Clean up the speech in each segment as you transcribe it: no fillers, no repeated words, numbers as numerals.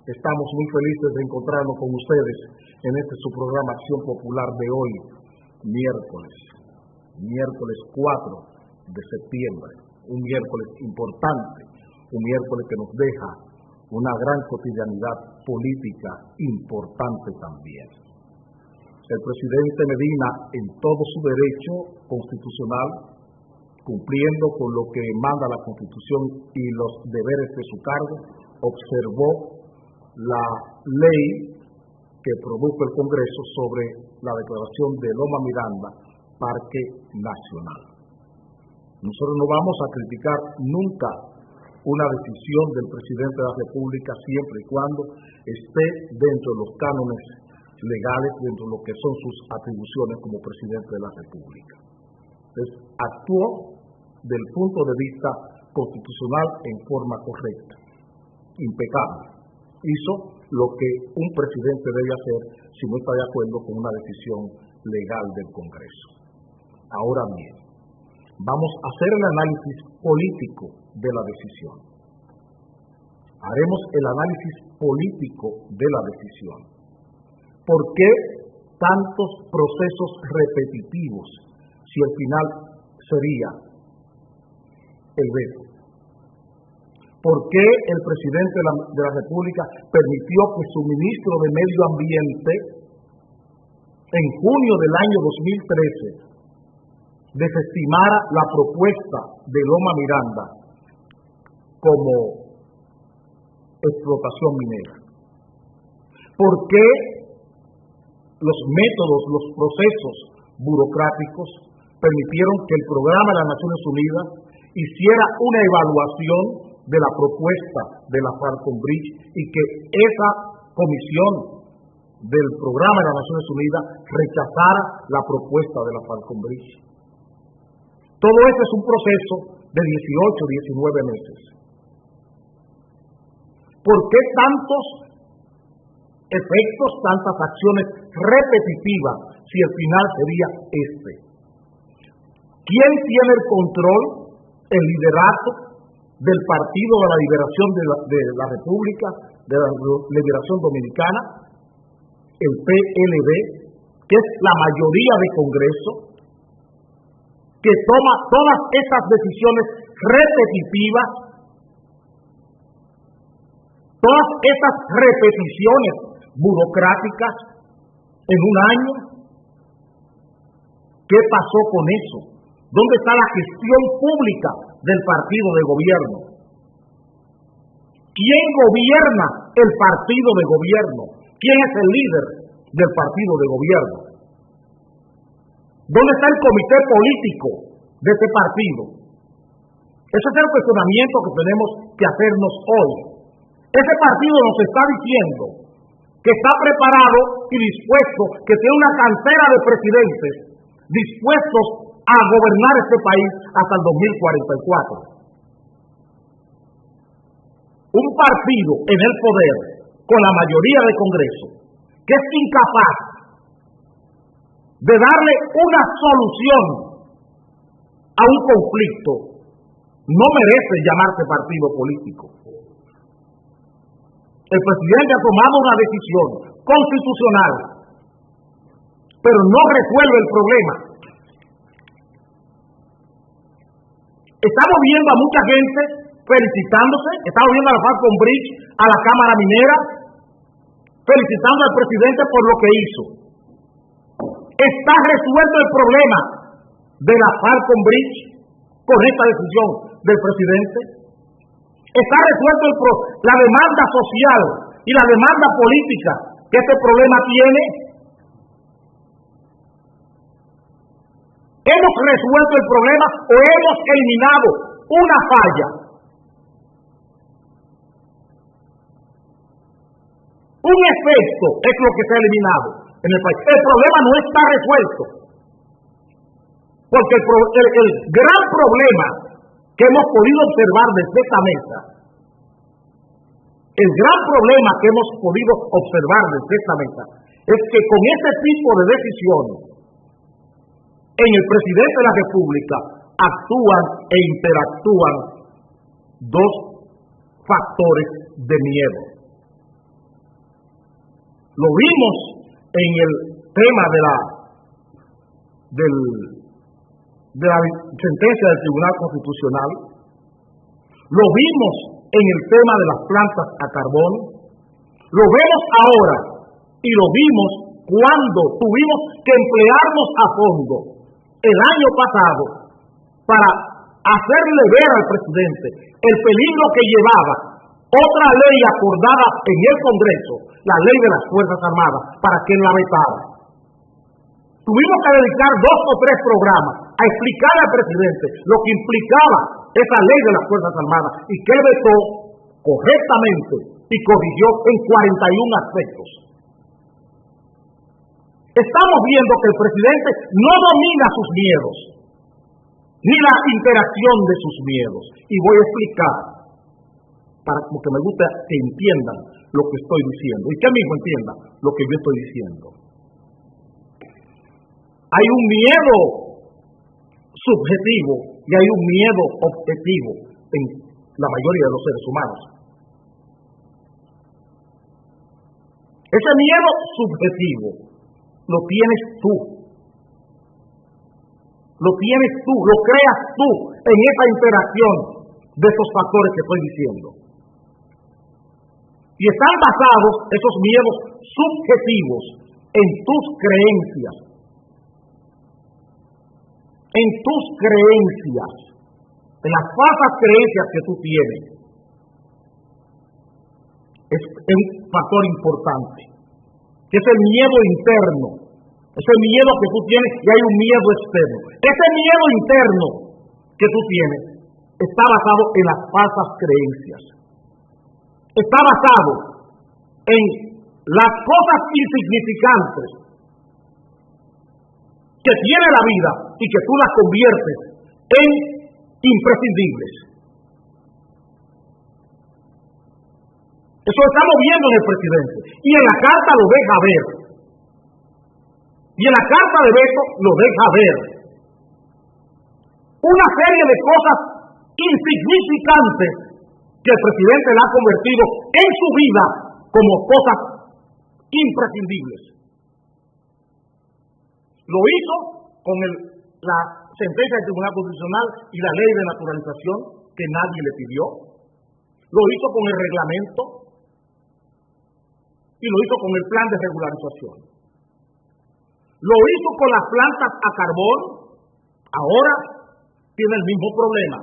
Estamos muy felices de encontrarnos con ustedes en este su programa Acción Popular de hoy, miércoles 4 de septiembre, un miércoles importante, un miércoles que nos deja una gran cotidianidad política importante también. El presidente Medina, en todo su derecho constitucional, cumpliendo con lo que manda la Constitución y los deberes de su cargo, observó la ley que produjo el Congreso sobre la declaración de Loma Miranda Parque Nacional. Nosotros no vamos a criticar nunca una decisión del presidente de la República siempre y cuando esté dentro de los cánones legales, dentro de lo que son sus atribuciones como presidente de la República. Entonces, actuó del punto de vista constitucional en forma correcta, impecable. Hizo lo que un presidente debe hacer si no está de acuerdo con una decisión legal del Congreso. Ahora bien, vamos a hacer el análisis político de la decisión. Haremos el análisis político de la decisión. ¿Por qué tantos procesos repetitivos si el final sería el veto? ¿Por qué el presidente de la República permitió que su ministro de Medio Ambiente, en junio del año 2013, desestimara la propuesta de Loma Miranda como explotación minera? ¿Por qué los métodos, los procesos burocráticos permitieron que el programa de las Naciones Unidas hiciera una evaluación de la propuesta de la Falcon Bridge y que esa comisión del programa de las Naciones Unidas rechazara la propuesta de la Falcon Bridge? Todo esto es un proceso de 18, 19 meses. ¿Por qué tantos efectos, tantas acciones repetitivas si el final sería este? ¿Quién tiene el control, el liderato del Partido de la Liberación de la República, de la Liberación Dominicana, el PLD, que es la mayoría de Congreso, que toma todas estas decisiones repetitivas, todas estas repeticiones burocráticas en un año? ¿Qué pasó con eso? ¿Dónde está la gestión pública del partido de gobierno? ¿Quién gobierna el partido de gobierno? ¿Quién es el líder del partido de gobierno? ¿Dónde está el comité político de este partido? Ese es el cuestionamiento que tenemos que hacernos hoy. Ese partido nos está diciendo que está preparado y dispuesto, que tiene una cantera de presidentes dispuestos a gobernar este país hasta el 2044. Un partido en el poder, con la mayoría del Congreso, que es incapaz de darle una solución a un conflicto, no merece llamarse partido político. El presidente ha tomado una decisión constitucional, pero no resuelve el problema. Estamos viendo a mucha gente felicitándose, estamos viendo a la Falcon Bridge, a la Cámara Minera, felicitando al presidente por lo que hizo. ¿Está resuelto el problema de la Falcon Bridge con esta decisión del presidente? ¿Está resuelto la demanda social y la demanda política que este problema tiene? ¿Hemos resuelto el problema o hemos eliminado una falla? Un efecto es lo que se ha eliminado en el país. El problema no está resuelto. Porque el gran problema que hemos podido observar desde esta mesa, el gran problema que hemos podido observar desde esta mesa, es que con ese tipo de decisiones, en el presidente de la República actúan e interactúan dos factores de miedo. Lo vimos en el tema de la sentencia del Tribunal Constitucional, lo vimos en el tema de las plantas a carbón, lo vemos ahora y lo vimos cuando tuvimos que emplearnos a fondo el año pasado para hacerle ver al presidente el peligro que llevaba otra ley acordada en el Congreso, la ley de las Fuerzas Armadas, para que él la vetara. Tuvimos que dedicar 2 o 3 programas a explicar al presidente lo que implicaba esa ley de las Fuerzas Armadas y que él vetó correctamente y corrigió en 41 aspectos. Estamos viendo que el presidente no domina sus miedos, ni la interacción de sus miedos. Y voy a explicar, porque me gusta que entiendan lo que estoy diciendo, y que mismo entiendan lo que yo estoy diciendo. Hay un miedo subjetivo y hay un miedo objetivo en la mayoría de los seres humanos. Ese miedo subjetivo lo tienes tú. Lo tienes tú, lo creas tú en esa interacción de esos factores que estoy diciendo. Y están basados esos miedos subjetivos en tus creencias. En tus creencias, en las falsas creencias que tú tienes. Es un factor importante, que es el miedo interno, ese miedo que tú tienes y hay un miedo externo. Ese miedo interno que tú tienes está basado en las falsas creencias. Está basado en las cosas insignificantes que tiene la vida y que tú las conviertes en imprescindibles. Eso estamos viendo en el presidente. Y en la carta lo deja ver. Y en la carta de veto lo deja ver. Una serie de cosas insignificantes que el presidente la ha convertido en su vida como cosas imprescindibles. Lo hizo con la sentencia del Tribunal Constitucional y la ley de naturalización que nadie le pidió. Lo hizo con el reglamento y lo hizo con el plan de regularización. Lo hizo con las plantas a carbón. Ahora tiene el mismo problema.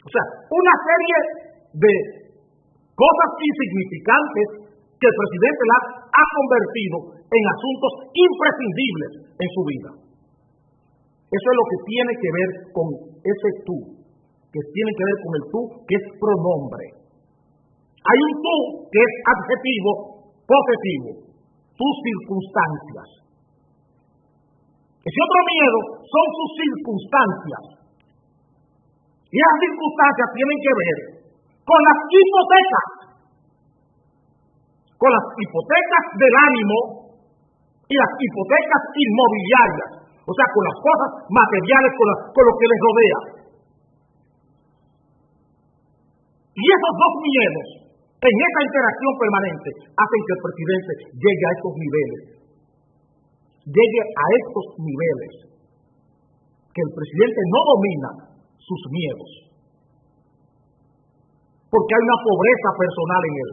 O sea, una serie de cosas insignificantes que el presidente las ha convertido en asuntos imprescindibles en su vida. Eso es lo que tiene que ver con ese tú, que tiene que ver con el tú que es pronombre. Hay un tú que es adjetivo, posesivo, tus circunstancias. Ese otro miedo son sus circunstancias. Y esas circunstancias tienen que ver con las hipotecas. Con las hipotecas del ánimo y las hipotecas inmobiliarias, o sea, con las cosas materiales, con lo que les rodea. Y esos dos miedos, en esa interacción permanente, hacen que el presidente llegue a estos niveles. Llegue a estos niveles. Que el presidente no domina sus miedos. Porque hay una pobreza personal en él.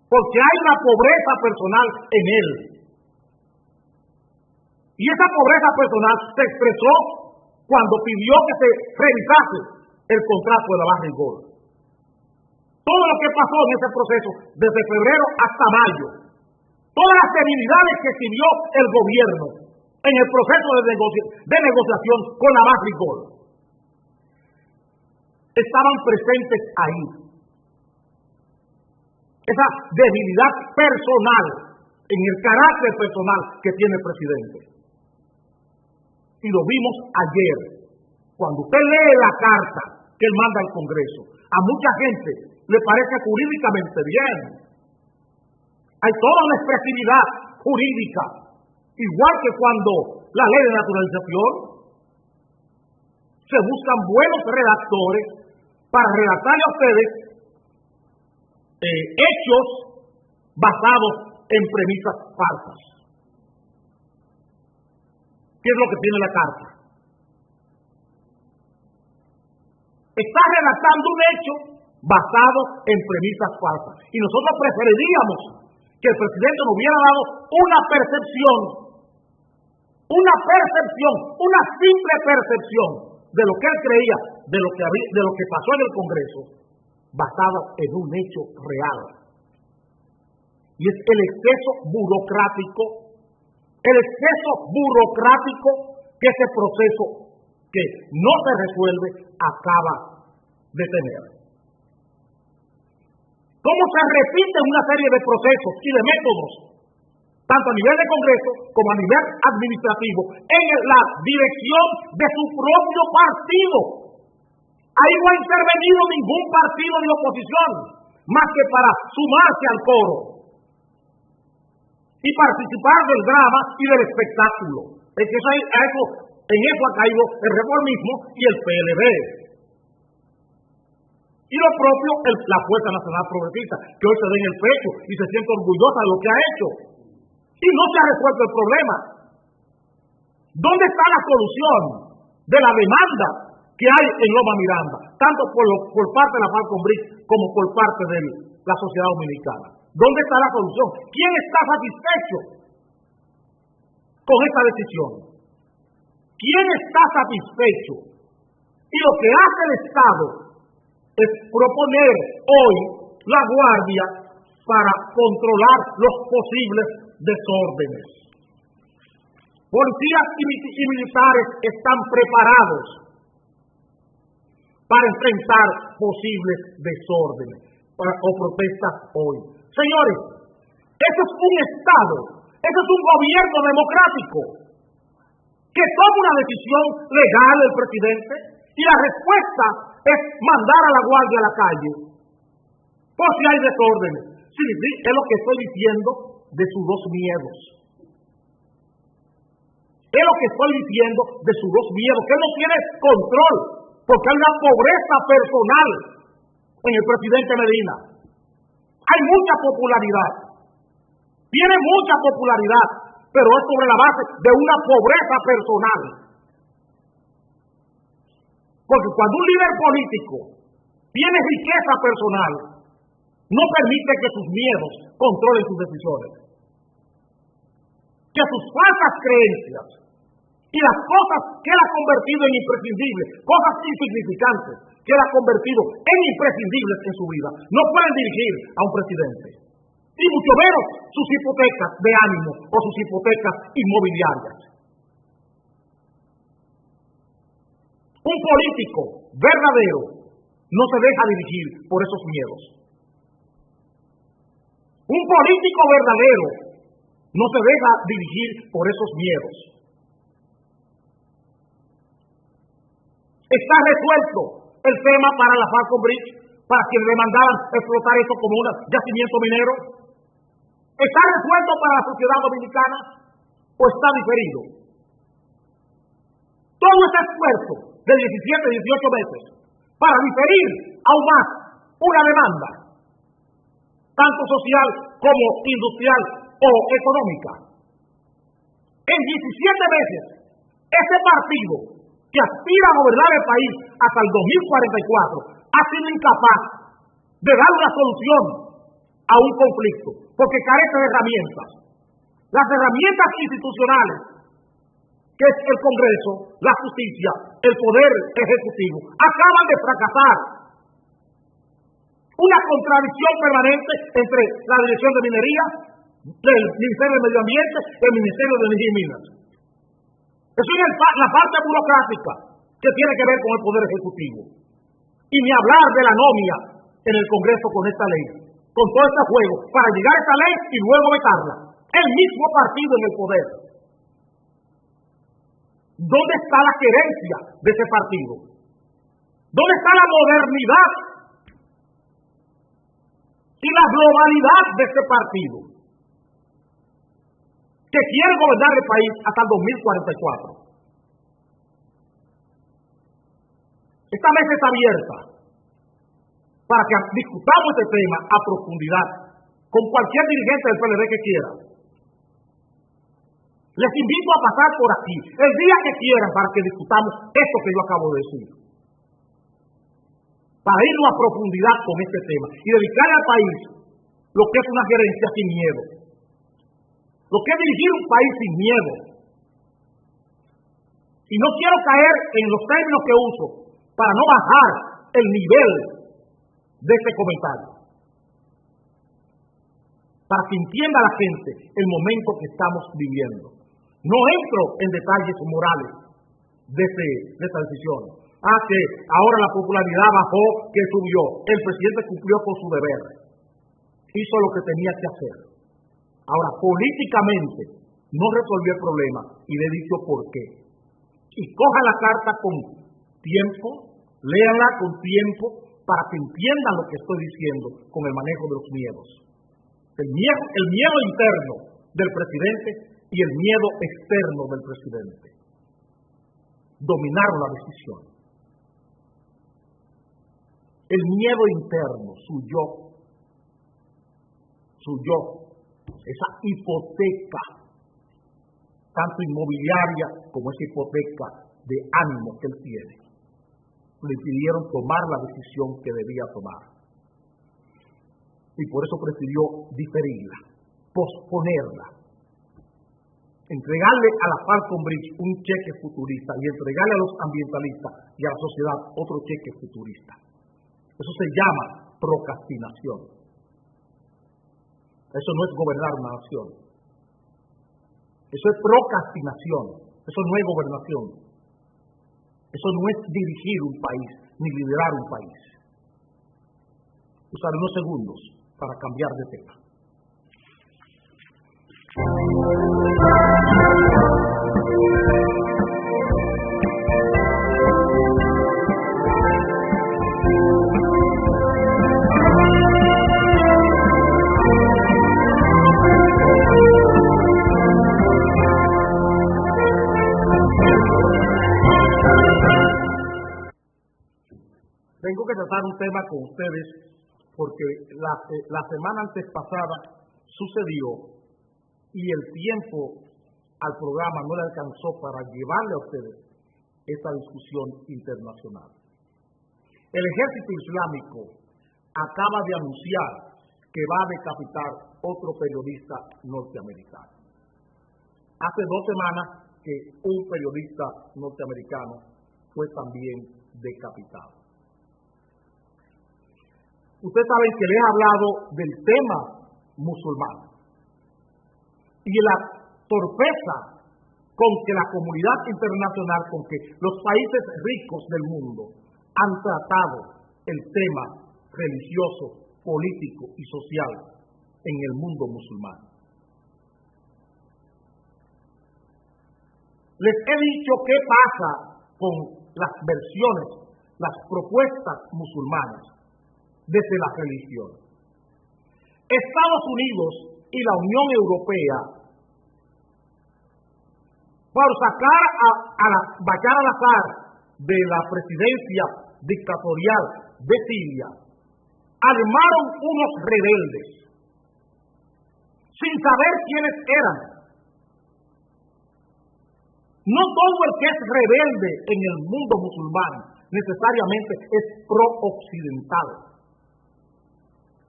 Porque hay una pobreza personal en él. Y esa pobreza personal se expresó cuando pidió que se revisase el contrato de la Barra Rigol. Todo lo que pasó en ese proceso, desde febrero hasta mayo, todas las debilidades que exhibió el gobierno en el proceso de negociación con la Barra Rigol, estaban presentes ahí. Esa debilidad personal, en el carácter personal que tiene el presidente. y lo vimos ayer, cuando usted lee la carta que él manda al Congreso, a mucha gente le parece jurídicamente bien. Hay toda una expresividad jurídica, igual que cuando la ley de naturalización, se buscan buenos redactores para redactarle a ustedes hechos basados en premisas falsas. ¿Qué es lo que tiene la carta? Está redactando un hecho basado en premisas falsas. Y nosotros preferiríamos que el presidente nos hubiera dado una simple percepción de lo que él creía, de lo que pasó en el Congreso, basado en un hecho real. Y es el exceso burocrático que ese proceso que no se resuelve acaba de tener. ¿Cómo se repiten una serie de procesos y de métodos, tanto a nivel de Congreso como a nivel administrativo, en la dirección de su propio partido? Ahí no ha intervenido ningún partido de oposición, más que para sumarse al coro y participar del drama y del espectáculo. Es que en eso ha caído el reformismo y el PLD. Y lo propio, la Fuerza Nacional Progresista, que hoy se da en el pecho y se siente orgullosa de lo que ha hecho. Y no se ha resuelto el problema. ¿Dónde está la solución de la demanda que hay en Loma Miranda, tanto por parte de la Falcon Bridge como por parte de la sociedad dominicana? ¿Dónde está la solución? ¿Quién está satisfecho con esta decisión? ¿Quién está satisfecho? Y lo que hace el Estado es proponer hoy la guardia para controlar los posibles desórdenes. Policías y militares están preparados para enfrentar posibles desórdenes o protestas hoy. Señores, eso es un Estado, eso es un gobierno democrático que toma una decisión legal el presidente y la respuesta es mandar a la guardia a la calle por si hay desórdenes. Sí, es lo que estoy diciendo de sus dos miedos. Es lo que estoy diciendo de sus dos miedos, que él no tiene control, porque hay una pobreza personal en el presidente Medina. Hay mucha popularidad, tiene mucha popularidad, pero es sobre la base de una pobreza personal. Porque cuando un líder político tiene riqueza personal, no permite que sus miedos controlen sus decisiones. Que sus falsas creencias y las cosas que él ha convertido en imprescindibles, cosas insignificantes que él ha convertido en imprescindibles en su vida, no pueden dirigir a un presidente. Y mucho menos sus hipotecas de ánimo o sus hipotecas inmobiliarias. Un político verdadero no se deja dirigir por esos miedos. Un político verdadero no se deja dirigir por esos miedos. Está resuelto el tema para la Falcon Bridge, para quienes demandaban explotar eso como un yacimiento minero. ¿Está resuelto para la sociedad dominicana o está diferido? Todo ese esfuerzo de 17, 18 meses para diferir aún más una demanda, tanto social como industrial o económica. En 17 meses, ese partido que aspira a gobernar el país hasta el 2044 ha sido incapaz de dar una solución a un conflicto, porque carece de herramientas. Las herramientas institucionales, que es el Congreso, la justicia, el Poder Ejecutivo, acaban de fracasar. Una contradicción permanente entre la Dirección de Minería, el Ministerio de Medio Ambiente y el Ministerio de Energía y Minas. Eso es la parte burocrática que tiene que ver con el Poder Ejecutivo. Y ni hablar de la nómina en el Congreso con esta ley, con todo este juego, para llegar a esta ley y luego vetarla. El mismo partido en el poder. ¿Dónde está la querencia de ese partido? ¿Dónde está la modernidad y la globalidad de este partido que quiere gobernar el país hasta el 2044? Esta mesa está abierta para que discutamos este tema a profundidad con cualquier dirigente del PLD que quiera. Les invito a pasar por aquí el día que quieran para que discutamos esto que yo acabo de decir. Para irnos a profundidad con este tema y dedicar al país lo que es una gerencia sin miedo. Lo que es dirigir un país sin miedo. Y no quiero caer en los términos que uso para no bajar el nivel de este comentario. Para que entienda la gente el momento que estamos viviendo. No entro en detalles morales de esta decisión. Que ahora la popularidad bajó, que subió. El presidente cumplió con su deber. Hizo lo que tenía que hacer. Ahora, políticamente, no resolvió el problema y le he dicho por qué. Y coja la carta con tiempo, léanla con tiempo, para que entiendan lo que estoy diciendo con el manejo de los miedos. El miedo interno del presidente y el miedo externo del presidente. Dominaron la decisión. El miedo interno, su yo, esa hipoteca, tanto inmobiliaria como esa hipoteca de ánimo que él tiene, le impidieron tomar la decisión que debía tomar. Y por eso prefirió diferirla, posponerla, entregarle a la Falcon Bridge un cheque futurista y entregarle a los ambientalistas y a la sociedad otro cheque futurista. Eso se llama procrastinación. Eso no es gobernar una nación. Eso es procrastinación. Eso no es gobernación. Eso no es dirigir un país, ni liderar un país. Usaré unos segundos para cambiar de tema. Tengo que tratar un tema con ustedes porque la semana antes pasada sucedió y el tiempo al programa no le alcanzó para llevarle a ustedes esta discusión internacional. El ejército islámico acaba de anunciar que va a decapitar otro periodista norteamericano. Hace 2 semanas que un periodista norteamericano fue también decapitado. Ustedes saben que les he hablado del tema musulmán y la torpeza con que la comunidad internacional, con que los países ricos del mundo han tratado el tema religioso, político y social en el mundo musulmán. Les he dicho qué pasa con las versiones, las propuestas musulmanas desde la religión. Estados Unidos y la Unión Europea, por sacar a Bashar al-Assad de la presidencia dictatorial de Siria, armaron unos rebeldes sin saber quiénes eran. No todo el que es rebelde en el mundo musulmán necesariamente es pro-occidental.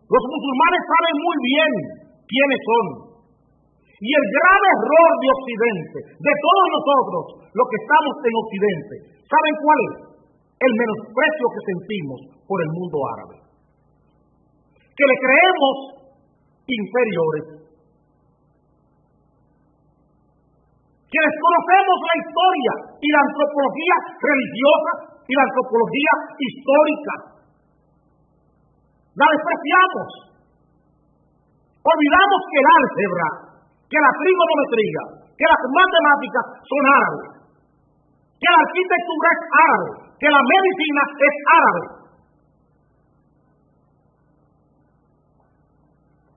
Los musulmanes saben muy bien quiénes son. Y el grave error de Occidente, de todos nosotros, los que estamos en Occidente, ¿saben cuál es? El menosprecio que sentimos por el mundo árabe. Que le creemos inferiores. Que desconocemos la historia y la antropología religiosa y la antropología histórica. La despreciamos. Olvidamos que el álgebra, que la trigonometría, que las matemáticas son árabes. que la arquitectura es árabe, que la medicina es árabe.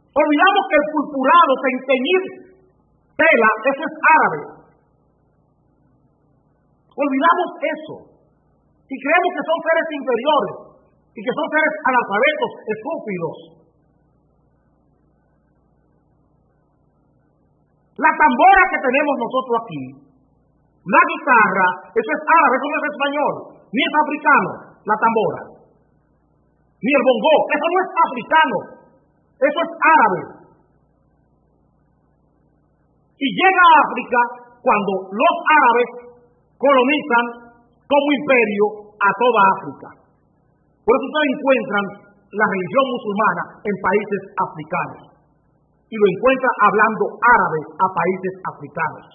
Olvidamos que el purpurado, teñir tela, eso es árabe. Olvidamos eso. Y creemos que son seres inferiores y que son seres analfabetos, estúpidos. La tambora que tenemos nosotros aquí, la guitarra, eso es árabe, eso no es español, ni es africano, la tambora, ni el bongó, eso no es africano, eso es árabe. Y llega a África cuando los árabes colonizan como imperio a toda África. Por eso ustedes encuentran la religión musulmana en países africanos y lo encuentran hablando árabe a países africanos.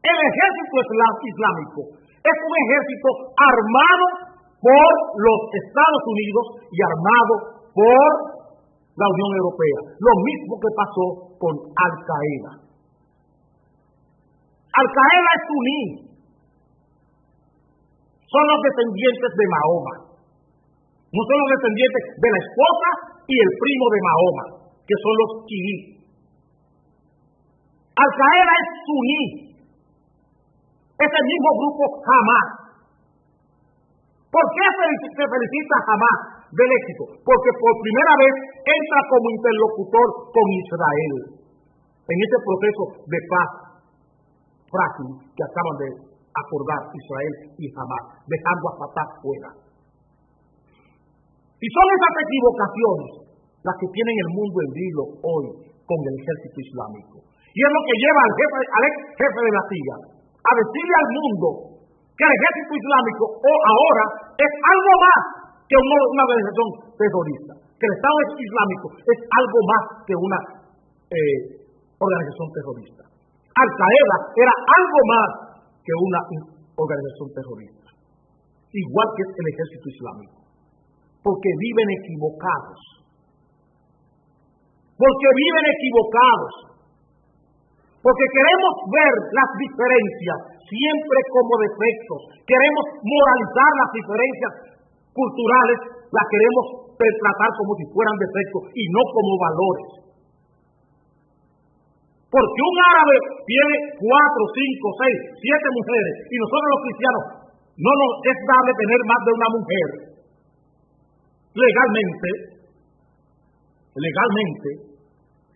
El ejército islámico es un ejército armado por los Estados Unidos y armado por la Unión Europea. Lo mismo que pasó con Al-Qaeda. Al-Qaeda es suní. Son los descendientes de Mahoma. No son los descendientes de la esposa y el primo de Mahoma, que son los chiíes. Al-Qaeda es suní. Es el mismo grupo Hamas. ¿Por qué se felicita a Hamas del éxito? Porque por primera vez entra como interlocutor con Israel en este proceso de paz frágil que acaban de acordar Israel y Hamas, dejando a Fatah fuera. Y son esas equivocaciones las que tienen el mundo en vilo hoy con el ejército islámico. Y es lo que lleva al ex jefe de la CIA a decirle al mundo que el ejército islámico ahora es algo más que una organización terrorista, que el Estado Islámico es algo más que una organización terrorista. Al-Qaeda era algo más que una organización terrorista, igual que el ejército islámico, porque viven equivocados. Porque queremos ver las diferencias siempre como defectos, queremos moralizar las diferencias culturales, las queremos tratar como si fueran defectos y no como valores. Porque un árabe tiene 4, 5, 6, 7 mujeres y nosotros los cristianos no nos es dable tener más de una mujer legalmente.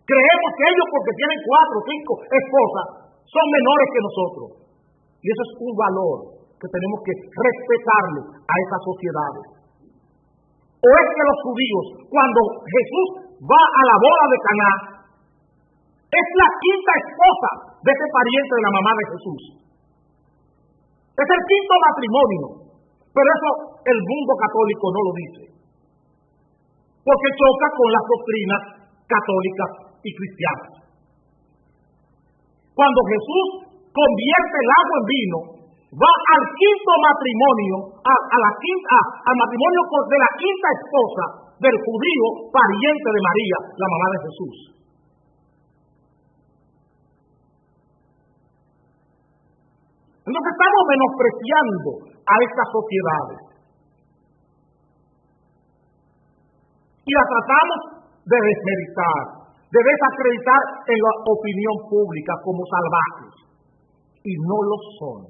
Creemos que ellos, porque tienen 4 o 5 esposas, son menores que nosotros. Y eso es un valor que tenemos que respetarle a esas sociedades. O es que los judíos, cuando Jesús va a la boda de Caná, es la 5ª esposa de ese pariente de la mamá de Jesús. Es el 5º matrimonio. Pero eso el mundo católico no lo dice. Porque choca con las doctrinas católicas y cristianas. Cuando Jesús convierte el agua en vino, va al 5º matrimonio, al matrimonio de la 5ª esposa del judío pariente de María, la mamá de Jesús. Entonces estamos menospreciando a estas sociedades y las tratamos de desmeritar, de desacreditar en la opinión pública como salvajes, y no lo son.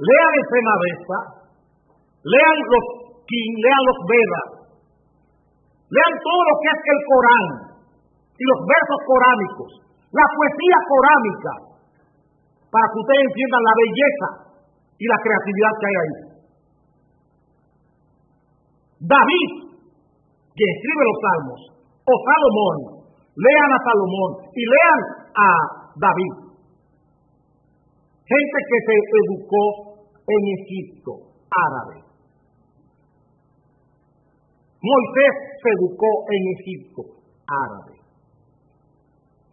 Lean el Senadesa, lean los King, lean los Vedas, lean todo lo que es el Corán y los versos coránicos, la poesía coránica, para que ustedes entiendan la belleza y la creatividad que hay ahí. David, que escribe los salmos, o Salomón, lean a Salomón y lean a David. Gente que se educó en Egipto, árabe. Moisés se educó en Egipto, árabe.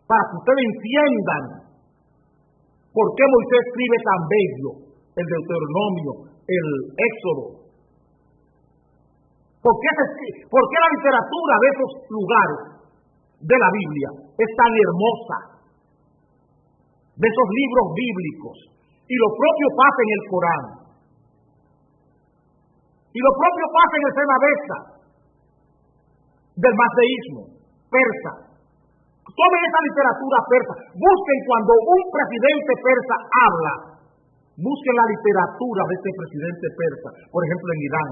Para que ustedes entiendan por qué Moisés escribe tan bello el Deuteronomio, el Éxodo. ¿Por qué la literatura de esos lugares de la Biblia es tan hermosa? de esos libros bíblicos. Y lo propio pasa en el Corán. Y lo propio pasa en el Cenabesa del mazdeísmo persa. Tomen esa literatura persa. Busquen cuando un presidente persa habla. Busquen la literatura de este presidente persa. Por ejemplo, en Irán.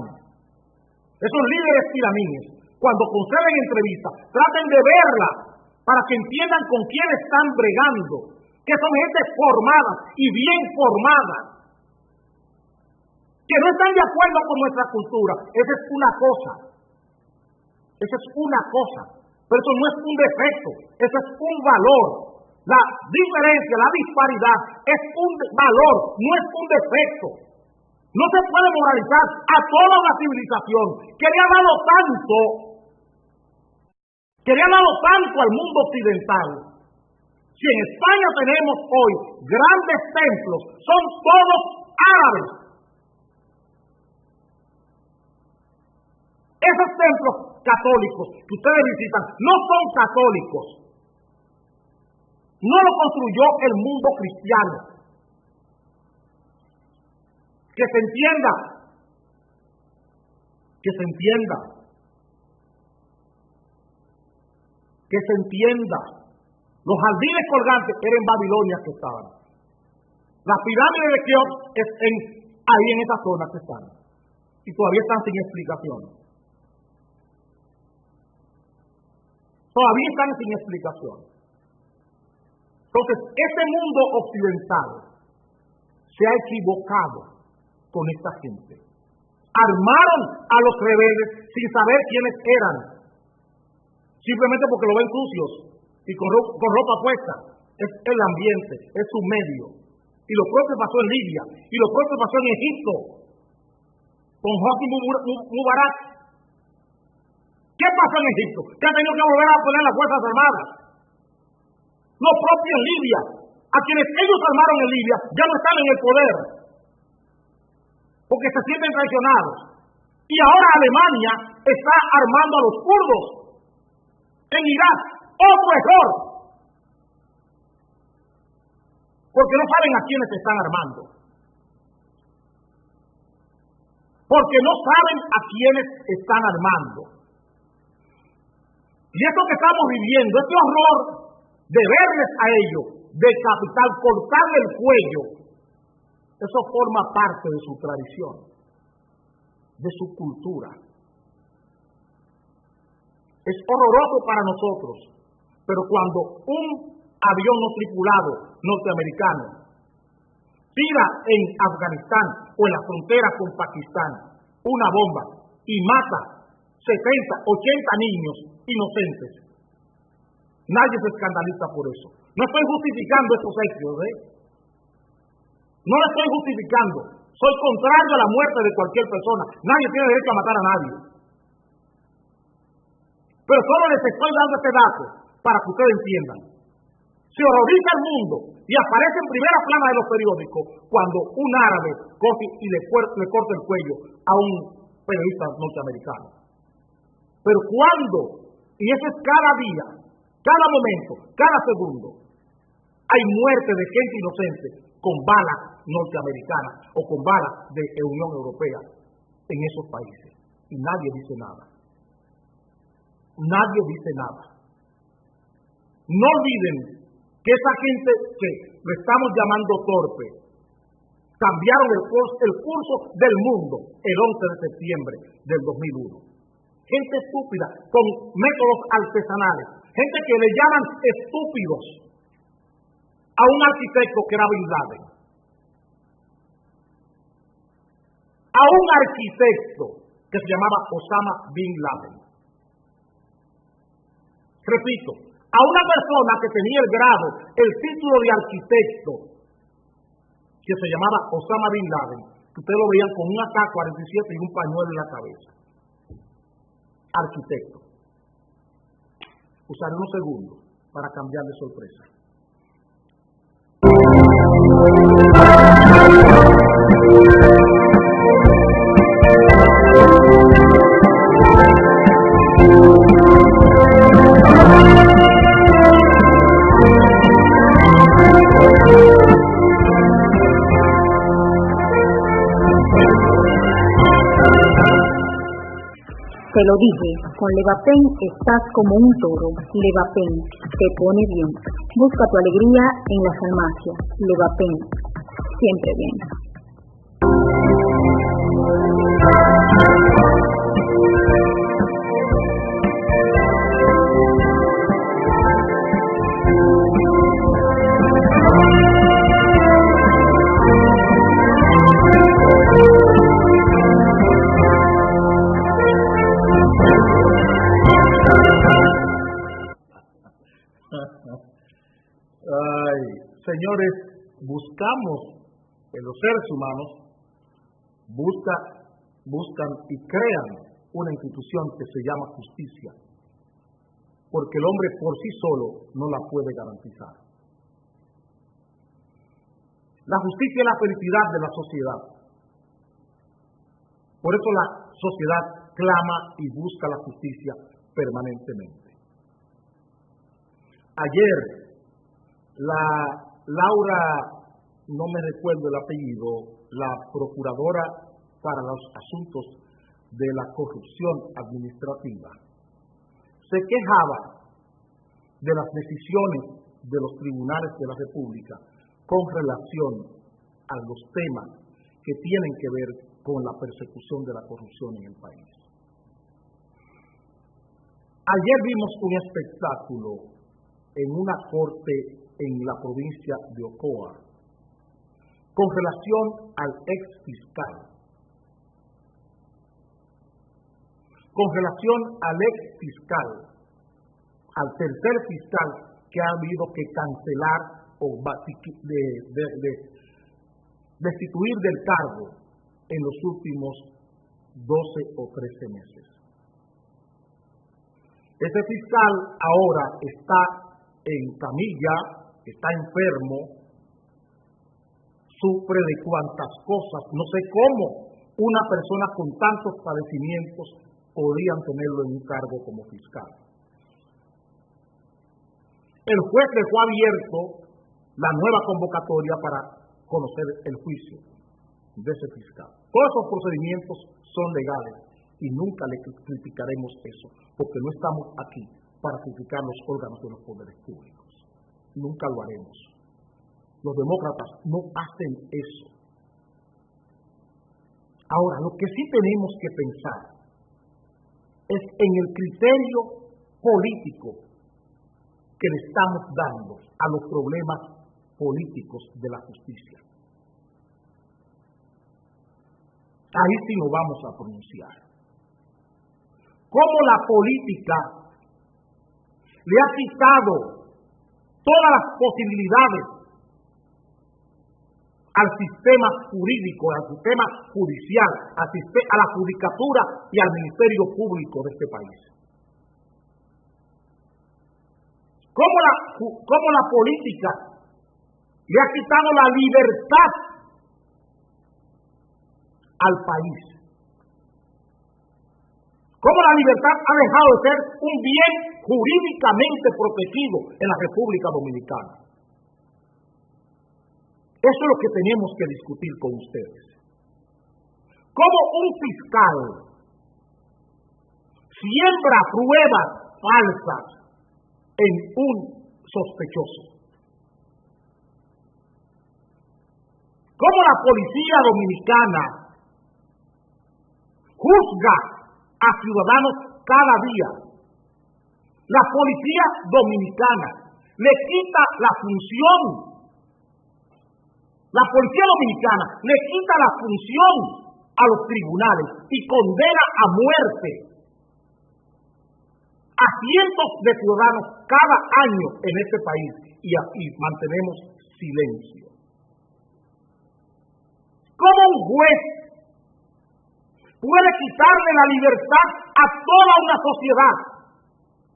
Esos líderes iramíes, cuando conceden entrevistas, traten de verla para que entiendan con quién están bregando. Que son gente formada y bien formada. Que no están de acuerdo con nuestra cultura. Esa es una cosa. Esa es una cosa. Pero eso no es un defecto. Eso es un valor. La diferencia, la disparidad es un valor, no es un defecto. No se puede moralizar a toda una civilización que le ha dado tanto al mundo occidental. Si en España tenemos hoy grandes templos, son todos árabes. Esos templos católicos que ustedes visitan no son católicos. No lo construyó el mundo cristiano. Que se entienda. Que se entienda. Que se entienda. Los jardines colgantes eran en Babilonia que estaban. Las pirámides de Keops ahí en esa zona que están. Y todavía están sin explicación. Todavía están sin explicación. Entonces, este mundo occidental se ha equivocado con esta gente. Armaron a los rebeldes sin saber quiénes eran. Simplemente porque lo ven sucios y con ropa puesta. Es el ambiente, es su medio. Y lo propio pasó en Libia. Y lo propio pasó en Egipto. Con Hosni Mubarak. ¿Qué pasó en Egipto? Que han tenido que volver a poner las Fuerzas Armadas. Lo propio en Libia. A quienes ellos armaron en Libia ya no están en el poder. Porque se sienten traicionados. Y ahora Alemania está armando a los kurdos en Irak. Otro error. Porque no saben a quiénes están armando. Porque no saben a quiénes están armando. Y esto que estamos viviendo, este horror de verles a ellos, de capital, cortarle el cuello, eso forma parte de su tradición, de su cultura. Es horroroso para nosotros, pero cuando un avión no tripulado norteamericano tira en Afganistán o en la frontera con Pakistán una bomba y mata 70, 80 niños inocentes, nadie se escandaliza por eso. No estoy justificando estos hechos, No lo estoy justificando. Soy contrario a la muerte de cualquier persona. Nadie tiene derecho a matar a nadie. Pero solo les estoy dando este dato para que ustedes entiendan. Se horroriza el mundo y aparece en primera plana de los periódicos cuando un árabe coge y le corta el cuello a un periodista norteamericano. Pero cuando, y eso es cada día, cada momento, cada segundo, hay muerte de gente inocente con balas norteamericanas o con balas de Unión Europea en esos países. Y nadie dice nada. Nadie dice nada. No olviden que esa gente que le estamos llamando torpe, cambiaron el curso del mundo el 11 de septiembre del 2001. Gente estúpida, con métodos artesanales. Gente que le llaman estúpidos a un arquitecto que era Bin Laden. A un arquitecto que se llamaba Osama Bin Laden. Repito, a una persona que tenía el grado, el título de arquitecto, que se llamaba Osama Bin Laden, que ustedes lo veían con un AK-47 y un pañuelo en la cabeza. Arquitecto. Usaré unos segundos para cambiar de sorpresa. lo dije, con Levapen estás como un toro. Levapen te pone bien. Busca tu alegría en las farmacias. Levapen, siempre bien. Señores, buscamos, los seres humanos buscan y crean una institución que se llama justicia, porque el hombre por sí solo no la puede garantizar. La justicia es la felicidad de la sociedad. Por eso la sociedad clama y busca la justicia permanentemente. Ayer, Laura, no me recuerdo el apellido, la procuradora para los asuntos de la corrupción administrativa, se quejaba de las decisiones de los tribunales de la República con relación a los temas que tienen que ver con la persecución de la corrupción en el país. Ayer vimos un espectáculo en una corte en la provincia de Ocoa con relación al ex fiscal. Con relación al ex fiscal, al tercer fiscal que ha habido que cancelar o destituir del cargo en los últimos 12 o 13 meses. Ese fiscal ahora está en camilla, está enfermo, sufre de cuantas cosas, no sé cómo una persona con tantos padecimientos podrían tenerlo en un cargo como fiscal. El juez dejó abierto la nueva convocatoria para conocer el juicio de ese fiscal. Todos esos procedimientos son legales y nunca le criticaremos eso, porque no estamos aquí para criticar los órganos de los poderes públicos. Nunca lo haremos. Los demócratas no hacen eso. Ahora, lo que sí tenemos que pensar es en el criterio político que le estamos dando a los problemas políticos de la justicia. Ahí sí nos vamos a pronunciar. ¿Cómo la política le ha quitado todas las posibilidades al sistema jurídico, al sistema judicial, a la judicatura y al Ministerio Público de este país? ¿Cómo la política le ha quitado la libertad al país? ¿Cómo la libertad ha dejado de ser un bien jurídicamente protegido en la República Dominicana? Eso es lo que tenemos que discutir con ustedes. ¿Cómo un fiscal siembra pruebas falsas en un sospechoso? ¿Cómo la policía dominicana juzga a ciudadanos cada día? La policía dominicana le quita la función. La policía dominicana le quita la función a los tribunales y condena a muerte a cientos de ciudadanos cada año en este país y mantenemos silencio. ¿Cómo un juez puede quitarle la libertad a toda una sociedad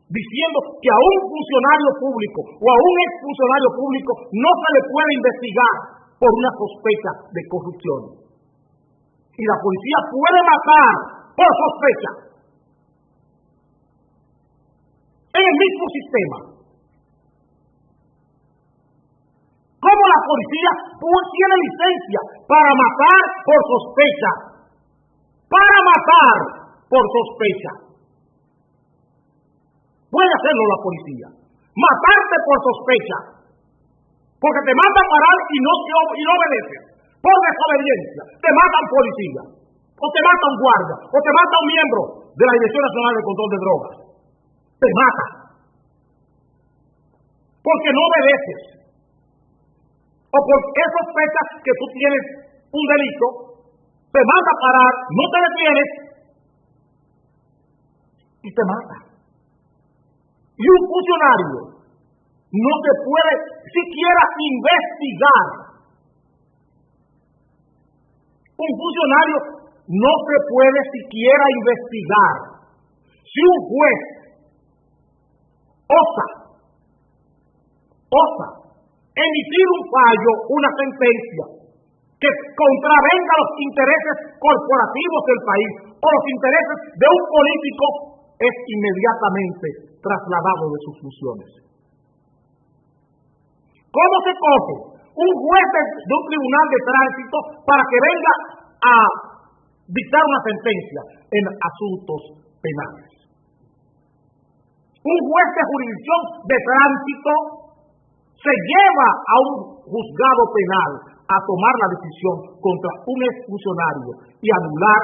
diciendo que a un funcionario público o a un exfuncionario público no se le puede investigar por una sospecha de corrupción? Y la policía puede matar por sospecha. En el mismo sistema. ¿Cómo la policía tiene licencia para matar por sospecha? Para matar por sospecha. hacerlo la policía. Matarte por sospecha. Porque te manda a parar y no obedeces. Por desobediencia. Te matan policía. O te mata un guardia. O te mata un miembro de la Dirección Nacional de Control de Drogas. Te mata. Porque no obedeces. O porque sospechas que tú tienes un delito. Te manda a parar. No te detienes. Y te mata. Y un funcionario no se puede siquiera investigar. Un funcionario no se puede siquiera investigar. Si un juez osa emitir un fallo, una sentencia que contravenga los intereses corporativos del país o los intereses de un político, es inmediatamente trasladado de sus funciones. ¿Cómo se coge un juez de un tribunal de tránsito para que venga a dictar una sentencia en asuntos penales? Un juez de jurisdicción de tránsito se lleva a un juzgado penal a tomar la decisión contra un exfuncionario y anular,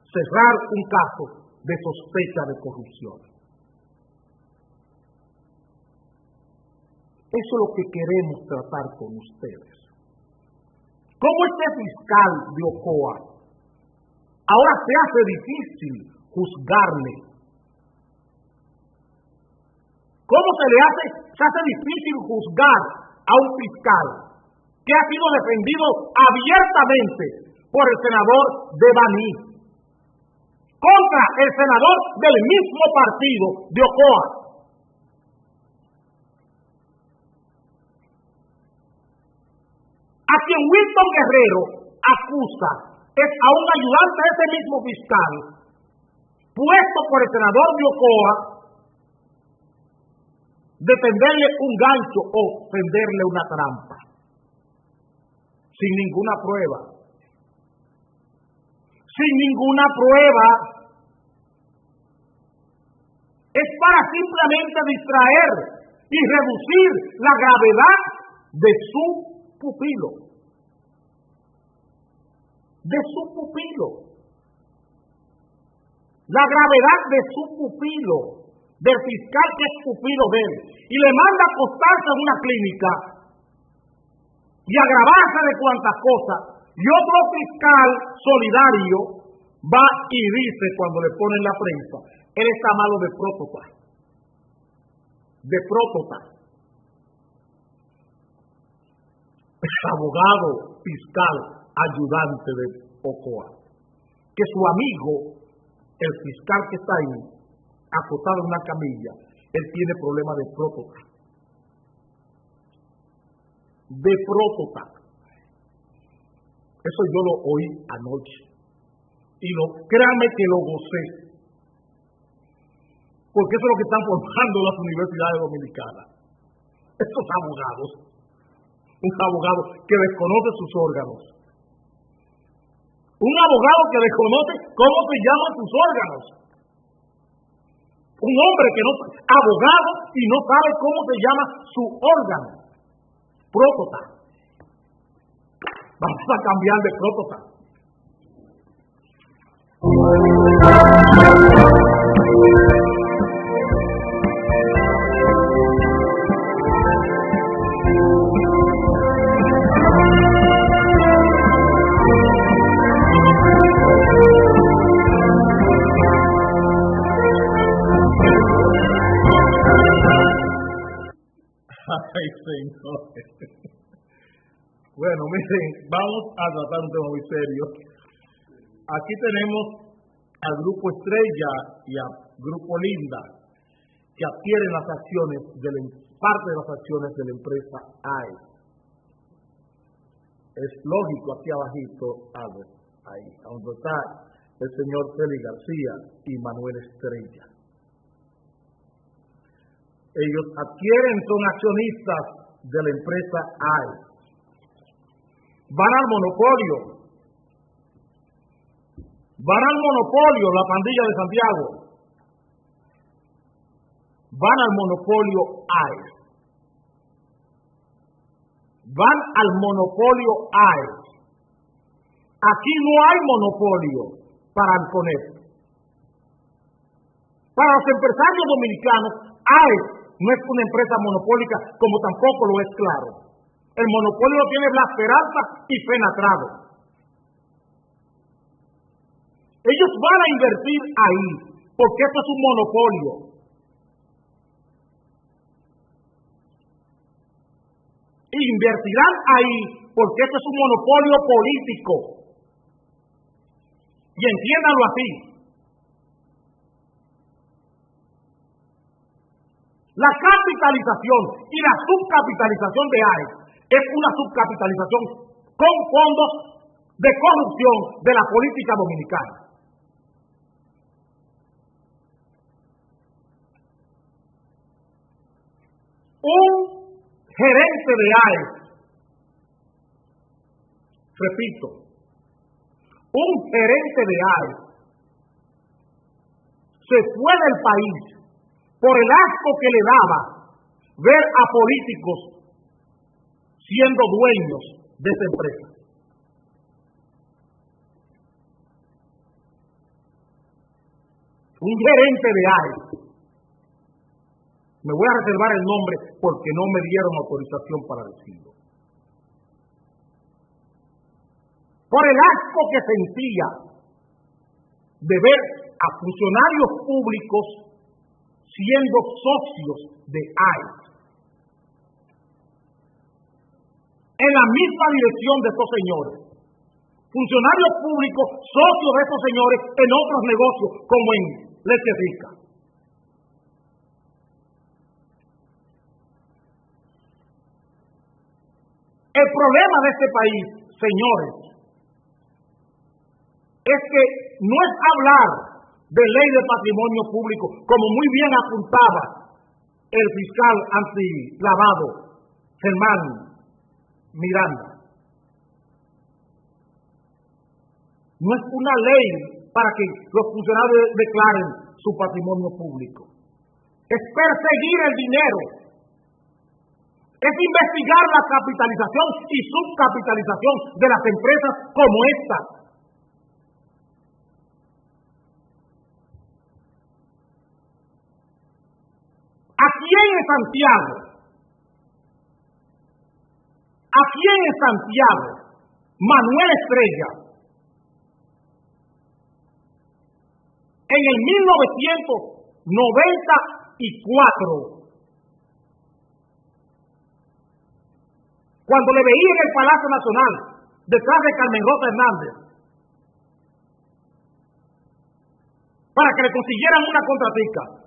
cerrar un caso de sospecha de corrupción. Eso es lo que queremos tratar con ustedes. ¿Cómo este fiscal de Ocoa ahora se hace difícil juzgarle? ¿Cómo se hace difícil juzgar a un fiscal que ha sido defendido abiertamente por el senador de Baní contra el senador del mismo partido de Ocoa? A quien Wilton Guerrero acusa es a un ayudante de ese mismo fiscal puesto por el senador de Ocoa de tenderle un gancho o tenderle una trampa sin ninguna prueba. Sin ninguna prueba. Es para simplemente distraer y reducir la gravedad de su pupilo. De su pupilo. La gravedad de su pupilo, del fiscal que es pupilo de él, y le manda a acostarse en una clínica y agravarse de cuantas cosas, y otro fiscal solidario va y dice cuando le ponen la prensa, él está malo de próstata. De próstata. Abogado, fiscal, ayudante de Ocoa, que su amigo, el fiscal que está ahí, acostado en una camilla, él tiene problemas de próstata. De próstata. Eso yo lo oí anoche. Y créanme que lo gocé. Porque eso es lo que están formando las universidades dominicanas. Estos abogados. Un abogado que desconoce sus órganos. Un abogado que desconoce cómo se llaman sus órganos. Un hombre que no es abogado y no sabe cómo se llama su órgano. Próstata. Vamos a cambiar de próstata. Ay, señor. Bueno, miren, vamos a tratar un tema muy serio. Aquí tenemos al Grupo Estrella y al Grupo Linda, que adquieren las acciones, parte de las acciones de la empresa AI. Es lógico, aquí abajito, ahí, donde está el señor Félix García y Manuel Estrella. Ellos adquieren, son accionistas de la empresa AI. Van al monopolio. Van al monopolio, la pandilla de Santiago. van al monopolio AES. Van al monopolio AES. Aquí no hay monopolio para Alconet. Para los empresarios dominicanos, AES no es una empresa monopólica, como tampoco lo es Claro. El monopolio lo tiene Blas Peralta y Fenatrado. Ellos van a invertir ahí, porque esto es un monopolio. Y invertirán ahí, porque esto es un monopolio político. Y entiéndanlo así. La capitalización y la subcapitalización de AES es una subcapitalización con fondos de corrupción de la política dominicana. Un gerente de AES, repito, un gerente de AES se fue del país por el asco que le daba ver a políticos siendo dueños de esa empresa. Un gerente de AES, me voy a reservar el nombre porque no me dieron autorización para decirlo, por el asco que sentía de ver a funcionarios públicos siendo socios de AES, en la misma dirección de estos señores, funcionarios públicos, socios de estos señores en otros negocios como en Leche Rica. El problema de este país, señores, es que no es hablar de ley de patrimonio público, como muy bien apuntaba el fiscal antilavado Germán Miranda. No es una ley para que los funcionarios declaren su patrimonio público. Es perseguir el dinero. Es investigar la capitalización y subcapitalización de las empresas como esta. Aquí en Santiago, Manuel Estrella, en el 1994, cuando le veía en el Palacio Nacional, detrás de Carmen Rosa Hernández, para que le consiguieran una contratica.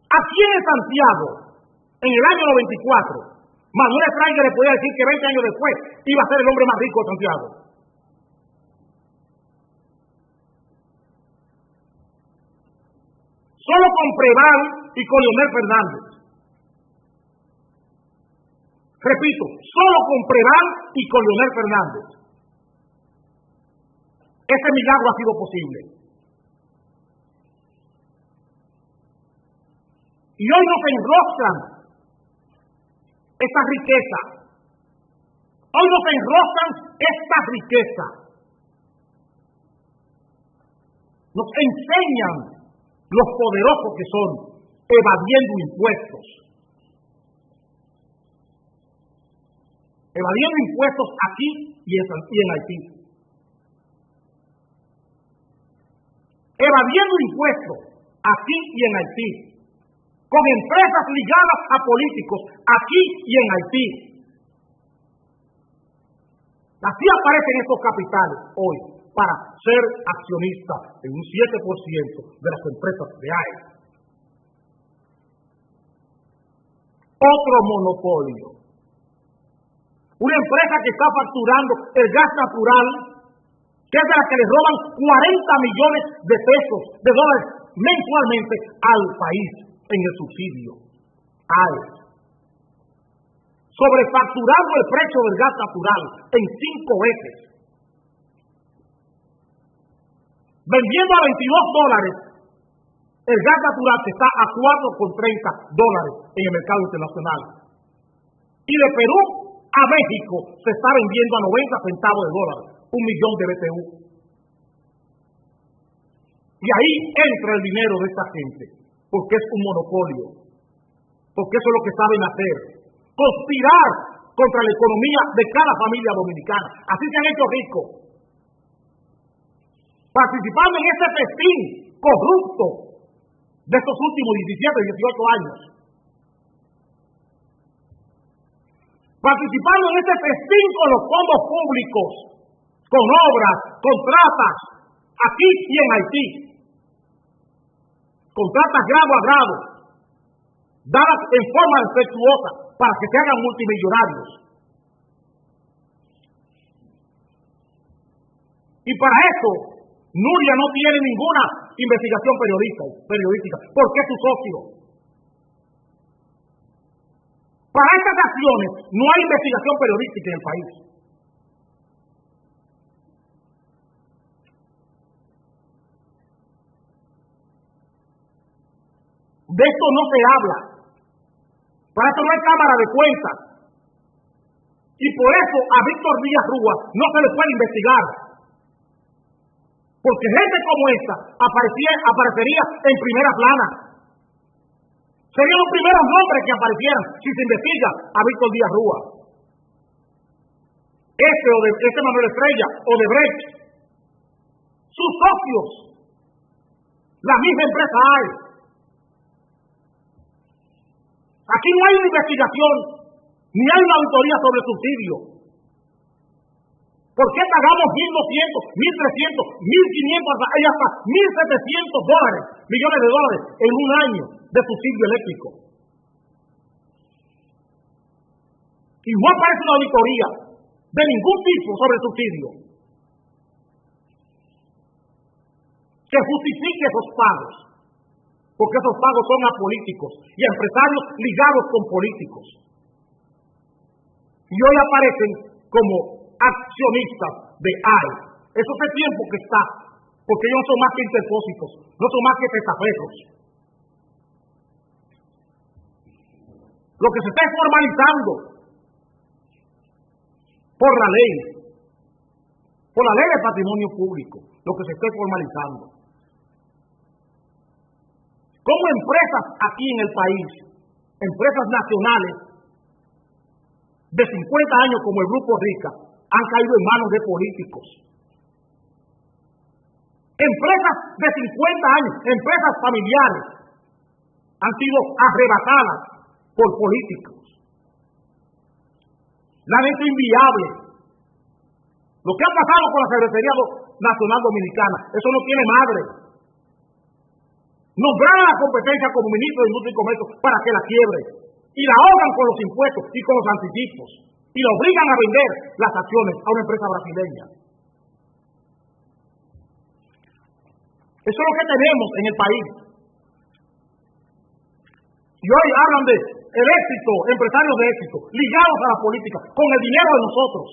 Aquí en Santiago, en el año 94, Manuel Estrella le podía decir que 20 años después iba a ser el hombre más rico de Santiago. Solo con Preval y con Leonel Fernández. Repito, solo con Preval y con Leonel Fernández. Ese milagro ha sido posible. Y hoy nos enrostran esta riqueza. Hoy nos enrostran esta riqueza. Nos enseñan los poderosos que son, evadiendo impuestos. Evadiendo impuestos aquí y en Haití. Evadiendo impuestos aquí y en Haití. Con empresas ligadas a políticos aquí y en Haití. Así aparecen estos capitales hoy para ser accionistas en un 7% de las empresas de AES. Otro monopolio. Una empresa que está facturando el gas natural, que es de la que le roban 40 millones de pesos, de dólares mensualmente al país en el subsidio. AES. Sobrefacturando el precio del gas natural en 5 veces. Vendiendo a $22 el gas natural que está a $4.30 en el mercado internacional. Y de Perú a México se está vendiendo a 90 centavos de dólar, 1 millón de BTU. Y ahí entra el dinero de esta gente, porque es un monopolio, porque eso es lo que saben hacer, conspirar contra la economía de cada familia dominicana. Así se han hecho ricos, participando en este festín corrupto de estos últimos 17, 18 años. Participando en este festín con los fondos públicos, con obras, contratas, aquí y en Haití. Contratas grado a grado, dadas en forma respetuosa para que se hagan multimillonarios. Y para eso, Nuria no tiene ninguna investigación periodística, porque es su socio. Para estas acciones no hay investigación periodística en el país. De esto no se habla. Para esto no hay cámara de cuentas. Y por eso a Víctor Díaz Rúa no se le puede investigar. Porque gente como esta aparecería en primera plana. Serían los primeros nombres que aparecieran si se investiga a Víctor Díaz Rúa. Este Manuel Estrella o de Brecht. Sus socios. La misma empresa hay. Aquí no hay una investigación, ni hay una auditoría sobre subsidio. ¿Por qué pagamos 1.200, 1.300, 1.500 y hasta 1.700 millones de dólares en un año de subsidio eléctrico? Y no aparece una auditoría de ningún tipo sobre el subsidio que justifique esos pagos. Porque esos pagos son a políticos y a empresarios ligados con políticos. Y hoy aparecen como accionistas de AE. Eso hace tiempo que está, porque ellos no son más que interpósitos, no son más que testaferros. Lo que se está formalizando por la ley de patrimonio público, lo que se está formalizando. Como empresas aquí en el país, empresas nacionales de 50 años como el Grupo Rica, han caído en manos de políticos. Empresas de 50 años, empresas familiares, han sido arrebatadas por políticos. La han hecho inviable. Lo que ha pasado con la Secretaría Nacional Dominicana, eso no tiene madre. Nombraron la competencia como ministro de Industria y Comercio para que la quiebre. Y la ahogan con los impuestos y con los anticipos. Y la obligan a vender las acciones a una empresa brasileña. Eso es lo que tenemos en el país. Y hoy hablan de el éxito, empresarios de éxito, ligados a la política, con el dinero de nosotros.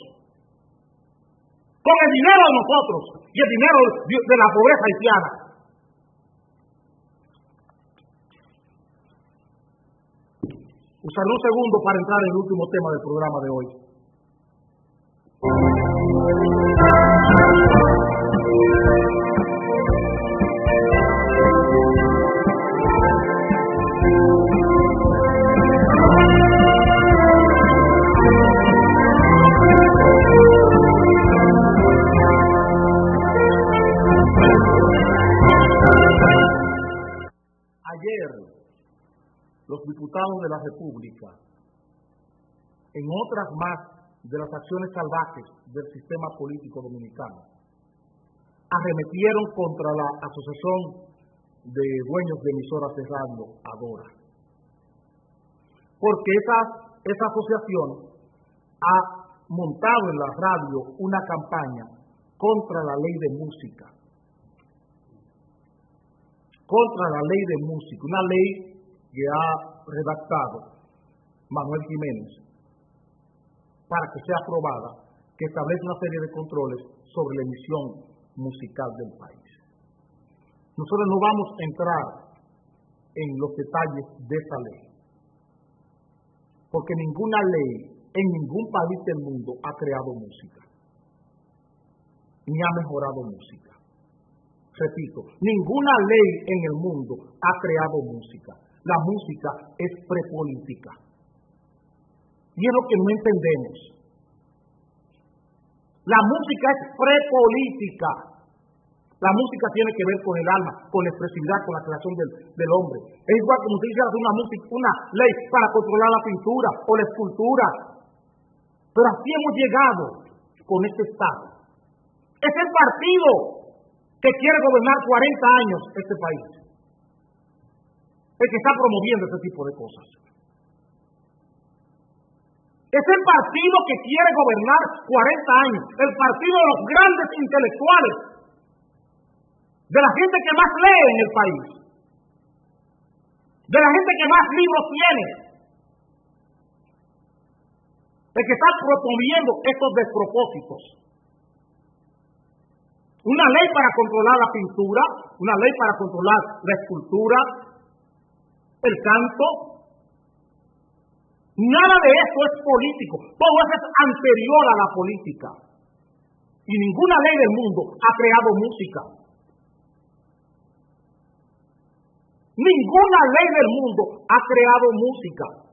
Con el dinero de nosotros y el dinero de la pobreza haitiana. Usaré un segundo para entrar en el último tema del programa de hoy. Ayer, los diputados de la República, en otras más de las acciones salvajes del sistema político dominicano, arremetieron contra la Asociación de Dueños de Emisoras de Radio, ADORA, porque esa asociación ha montado en la radio una campaña contra la ley de música, una ley que ha redactado Manuel Jiménez para que sea aprobada, que establece una serie de controles sobre la emisión musical del país. Nosotros no vamos a entrar en los detalles de esa ley. Porque ninguna ley en ningún país del mundo ha creado música, ni ha mejorado música. Repito, ninguna ley en el mundo ha creado música. La música es prepolítica. Y es lo que no entendemos. La música es prepolítica. La música tiene que ver con el alma, con la expresividad, con la creación del hombre. Es igual como si hiciera una ley para controlar la pintura o la escultura. Pero así hemos llegado con este Estado. Es el partido que quiere gobernar 40 años este país, el que está promoviendo ese tipo de cosas. Es el partido que quiere gobernar 40 años, el partido de los grandes intelectuales, de la gente que más lee en el país, de la gente que más libros tiene, el que está promoviendo estos despropósitos. Una ley para controlar la pintura, una ley para controlar la escultura, el canto. Nada de eso es político, todo eso es anterior a la política. Y ninguna ley del mundo ha creado música. Ninguna ley del mundo ha creado música.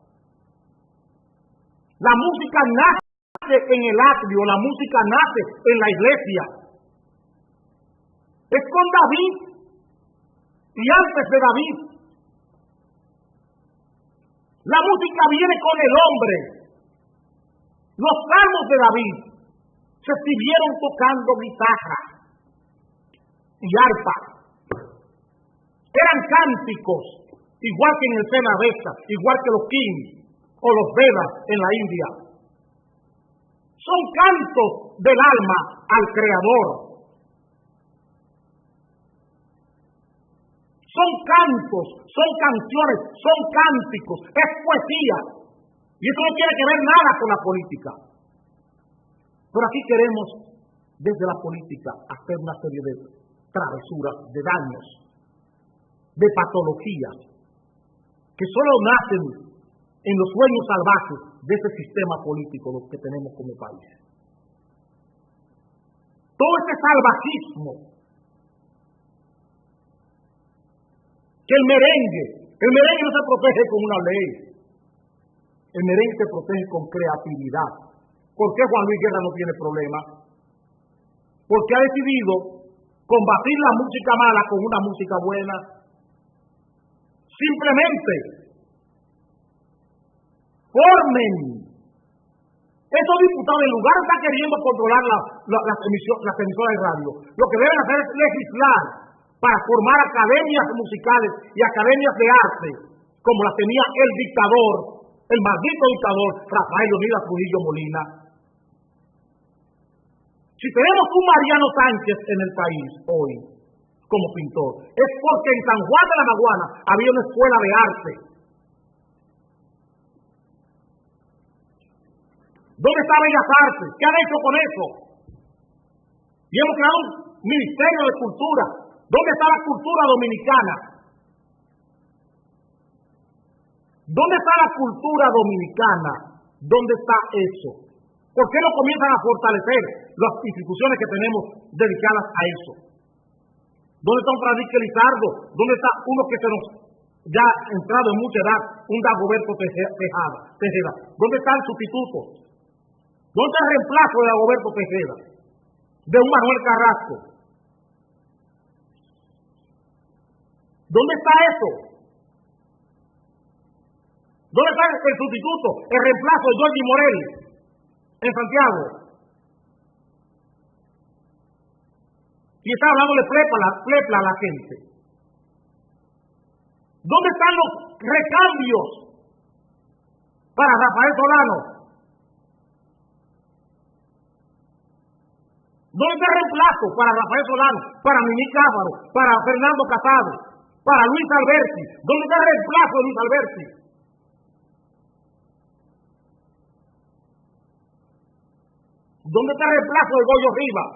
La música nace en el atrio, la música nace en la iglesia. Es con David y antes de David. La música viene con el hombre. Los salmos de David se estuvieron tocando guitarra y arpa. Eran cánticos, igual que en el Senavesta, igual que los King o los Vedas en la India. Son cantos del alma al Creador. Son cantos, son canciones, son cánticos, es poesía. Y eso no tiene que ver nada con la política. Pero aquí queremos, desde la política, hacer una serie de travesuras, de daños, de patologías, que solo nacen en los sueños salvajes de ese sistema político que tenemos como país. Todo este salvajismo, que el merengue no se protege con una ley, el merengue se protege con creatividad. ¿Por qué Juan Luis Guerra no tiene problema? Porque ha decidido combatir la música mala con una música buena. Simplemente formen. Esos diputados, en lugar de estar queriendo controlar las emisoras de radio, lo que deben hacer es legislar para formar academias musicales y academias de arte, como las tenía el dictador, el maldito dictador Rafael Leónidas Trujillo Molina. Si tenemos un Mariano Sánchez en el país hoy, como pintor, es porque en San Juan de la Maguana había una escuela de arte. ¿Dónde está Bellas Artes? ¿Qué han hecho con eso? Y hemos creado un ministerio de cultura. ¿Dónde está la cultura dominicana? ¿Dónde está la cultura dominicana? ¿Dónde está eso? ¿Por qué no comienzan a fortalecer las instituciones que tenemos dedicadas a eso? ¿Dónde está un Francisco Lizardo? ¿Dónde está uno que se nos ya entrado en mucha edad, un Dagoberto Tejeda? ¿Dónde está el sustituto? ¿Dónde está el reemplazo de Dagoberto Tejeda? De un Manuel Carrasco. ¿Dónde está eso? ¿Dónde está el sustituto, el reemplazo de Giorgi Morel en Santiago? Y está hablando de plepla a la gente. ¿Dónde están los recambios para Rafael Solano? ¿Dónde está el reemplazo para Rafael Solano, para Mimi Cáfaro, para Fernando Casado, para Luis Alberti? ¿Dónde está el reemplazo de Luis Alberti? ¿Dónde está el reemplazo de Goyo Rivas?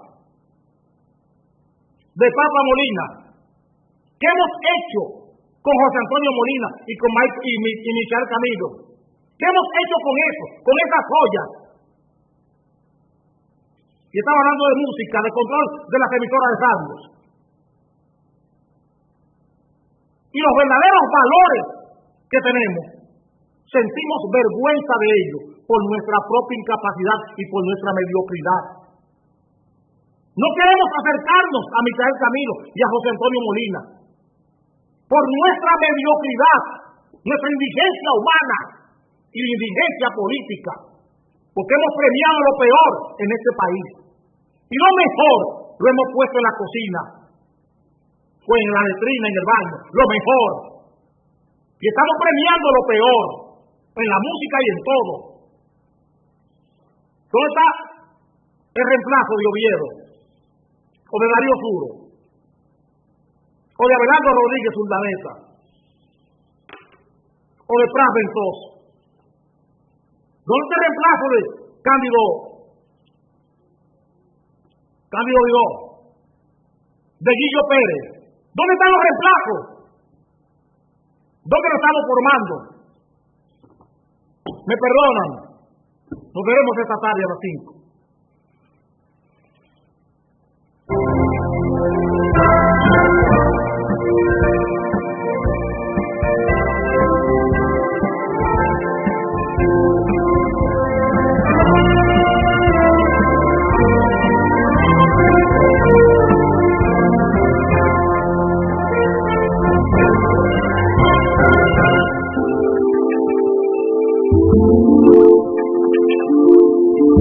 De Papa Molina. ¿Qué hemos hecho con José Antonio Molina y con Mike y Michael Camilo. ¿Qué hemos hecho con eso, con esas joyas? Y estaba hablando de música, de control de las emisoras de radios. Y los verdaderos valores que tenemos, sentimos vergüenza de ellos por nuestra propia incapacidad y por nuestra mediocridad. No queremos acercarnos a Michael Camilo y a José Antonio Molina por nuestra mediocridad, nuestra indigencia humana y indigencia política, porque hemos premiado lo peor en este país. Y lo mejor lo hemos puesto en la cocina, o en la letrina, en el baño, lo mejor. Y estamos premiando lo peor, en la música y en todo. ¿Dónde está el reemplazo de Oviedo? O de Darío Suro, o de Abelardo Rodríguez Urdaneta, o de Pras Ventos. ¿Dónde está el reemplazo de Cándido Vigó, de Guillo Pérez? ¿Dónde están los reemplazos? ¿Dónde lo estamos formando? Me perdonan, nos veremos esta tarde a las 5. Thank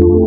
you.